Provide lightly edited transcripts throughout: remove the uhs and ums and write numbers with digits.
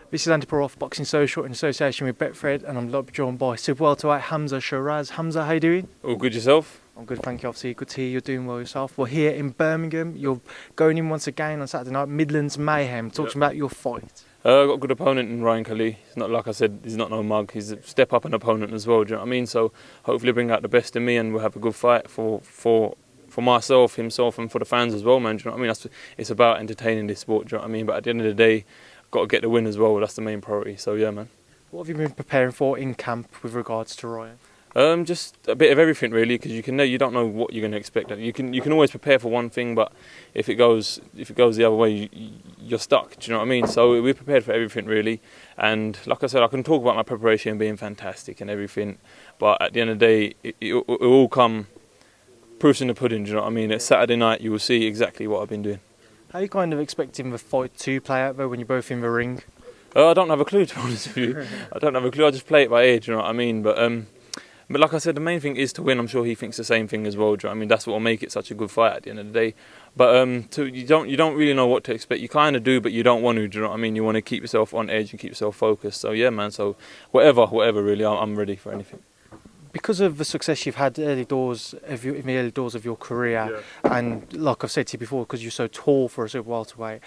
This is Andy Poor off Boxing Social in association with Betfred, and I'm joined by Super welterweight Hamzah Sheeraz. Hamzah, how you doing? All good, yourself? I'm good, thank you. Obviously, good to hear you're doing well yourself. We're here in Birmingham. You're going in once again on Saturday night, Midlands Mayhem. Talk to me about your fight. I've got a good opponent in Ryan Khalil. It's not like I said, he's not no mug. He's a step up an opponent as well. Do you know what I mean? So hopefully bring out the best in me, and we'll have a good fight for myself, himself, and for the fans as well, man. Do you know what I mean? It's about entertaining this sport. Do you know what I mean? But at the end of the day, got to get the win as well. That's the main priority. So yeah, man. What have you been preparing for in camp with regards to Ryan? Just a bit of everything really, because you don't know what you're going to expect. You can always prepare for one thing, but if it goes the other way, you're stuck. Do you know what I mean? So we're prepared for everything really, and like I said, I can talk about my preparation being fantastic and everything, but at the end of the day, it all come proofs in the pudding. Do you know what I mean? It's Saturday night, you will see exactly what I've been doing. How are you kind of expecting the fight to play out though when you're both in the ring? I don't have a clue, to be honest with you. I don't have a clue. I just play it by ear. Do you know what I mean? But like I said, the main thing is to win. I'm sure he thinks the same thing as well. Do you know what I mean? That's what will make it such a good fight at the end of the day. But you don't really know what to expect. You kind of do, but you don't want to. Do you know what I mean? You want to keep yourself on edge and keep yourself focused. So yeah, man. So whatever really, I'm ready for anything. Because of the success you've had in the early doors of your career, and like I've said to you before, because you're so tall for a super welterweight,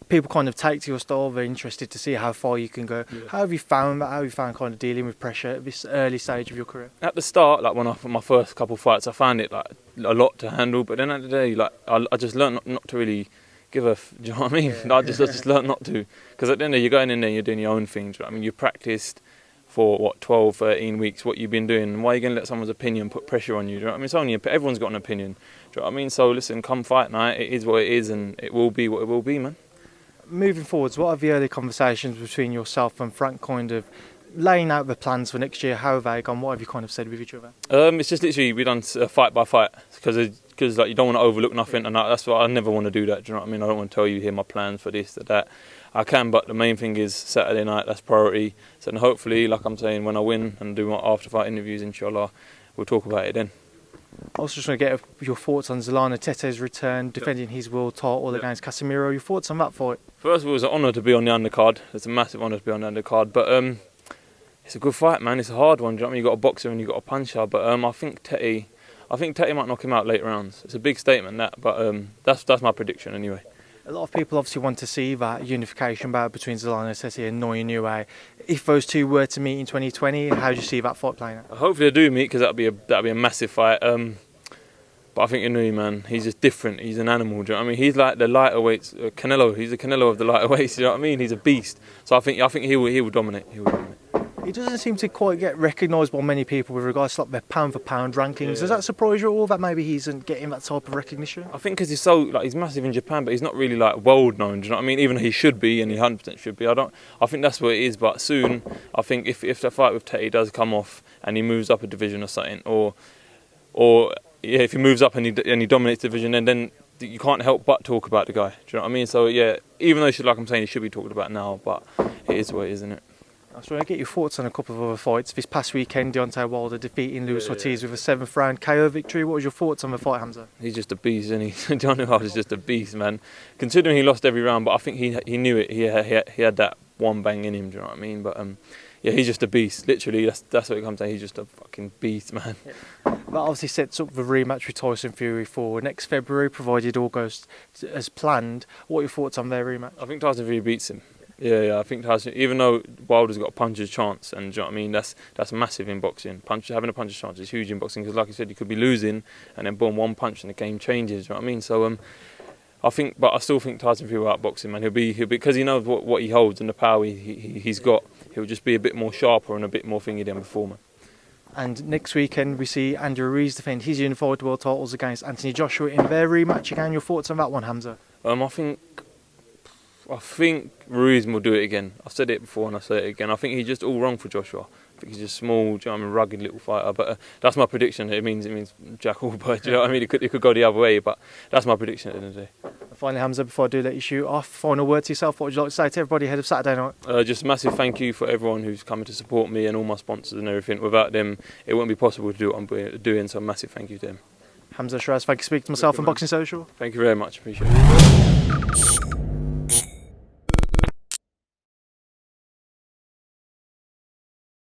people kind of take to your style. They're interested to see how far you can go. Yeah. How have you found that? How have you found kind of dealing with pressure at this early stage of your career? At the start, like when my first couple of fights, I found it like a lot to handle. But then at the day, like I just learned not to really give a. Do you know what I mean? Yeah. I just learned not to, because at the end of the day, you're going in there, you're doing your own thing. Do you know what I mean? You practiced for 12, 13 weeks, what you've been doing. Why are you going to let someone's opinion put pressure on you? Do you know what I mean? It's only everyone's got an opinion. Do you know what I mean? So listen, come fight night, it is what it is, and it will be what it will be, man. Moving forwards, what are the early conversations between yourself and Frank kind of laying out the plans for next year? How have they gone? What have you kind of said with each other? It's just literally we done fight by fight, because like you don't want to overlook nothing, and that's what I never want to do. That, do you know what I mean? I don't want to tell you here my plans for this, that. I can, but the main thing is Saturday night. That's priority. So then hopefully, like I'm saying, when I win and do my after fight interviews, inshallah, we'll talk about it then. I was just going to get your thoughts on Zolano Tete's return, defending his world title against Casemiro. Your thoughts on that fight? First of all, it was an honour to be on the undercard. It's a massive honour to be on the undercard. But it's a good fight, man. It's a hard one. Do you know what I mean? You've got a boxer and you've got a puncher. But I think Tete might knock him out late rounds. It's a big statement, that. But that's my prediction anyway. A lot of people obviously want to see that unification bout between Zolano Tete and Noi Inoue. If those two were to meet in 2020, how do you see that fight playing out? Hopefully they do meet, because that'd be a massive fight. But I think Inoue, man, he's just different. He's an animal. Do you know what I mean? He's like the lighterweights, Canelo. He's the Canelo of the lighterweights. You know what I mean? He's a beast. So I think he will dominate. He will dominate. He doesn't seem to quite get recognised by many people with regards to like their pound for pound rankings. Yeah. Does that surprise you at all that maybe he isn't getting that type of recognition? I think because he's massive in Japan, but he's not really like world known. Do you know what I mean? Even though he should be, and he 100% should be. I think that's what it is. But soon, I think if the fight with Tete does come off and he moves up a division or something, or if he moves up and he dominates the division, then you can't help but talk about the guy. Do you know what I mean? So yeah, even though like I'm saying, he should be talked about now, but it is what it is, isn't it? I was trying to get your thoughts on a couple of other fights. This past weekend, Deontay Wilder defeating Ruiz-Ortiz with a 7th round KO victory. What was your thoughts on the fight, Hamzah? He's just a beast, isn't he? Deontay Wilder's just a beast, man. Considering he lost every round, but I think he knew it. He had that one bang in him. Do you know what I mean? But yeah, he's just a beast. Literally, that's what it comes to. He's just a fucking beast, man. Yeah. That obviously sets up the rematch with Tyson Fury for next February, provided all goes as planned. What are your thoughts on their rematch? I think Tyson Fury beats him. Yeah, I think Tyson, even though Wilder's got a puncher's chance, and do you know what I mean, that's massive in boxing. Having a puncher's chance is huge in boxing, because like I said, you could be losing and then boom, one punch and the game changes. Do you know what I mean? So I still think Tyson Fury will outbox him, and he'll be because he knows what he holds and the power he's got. He'll just be a bit more sharper and a bit more thingy than before, man. And next weekend we see Andrew Ruiz defend his unified world titles against Anthony Joshua in their rematch again. Your thoughts on that one, Hamzah? I think Ruiz will do it again. I've said it before and I'll say it again. I think he's just all wrong for Joshua. I think he's just small, do you know what I mean, rugged little fighter. But that's my prediction. It means jack all, but do you know what I mean? It could go the other way, but that's my prediction at the end of the day. Finally, Hamzah, before I do let you shoot off, final word to yourself. What would you like to say to everybody ahead of Saturday night? Just a massive thank you for everyone who's coming to support me and all my sponsors and everything. Without them, it wouldn't be possible to do what I'm doing. So a massive thank you to them. Hamzah Sheeraz, thank you for speaking to myself on Boxing Social. Thank you very much. Appreciate it.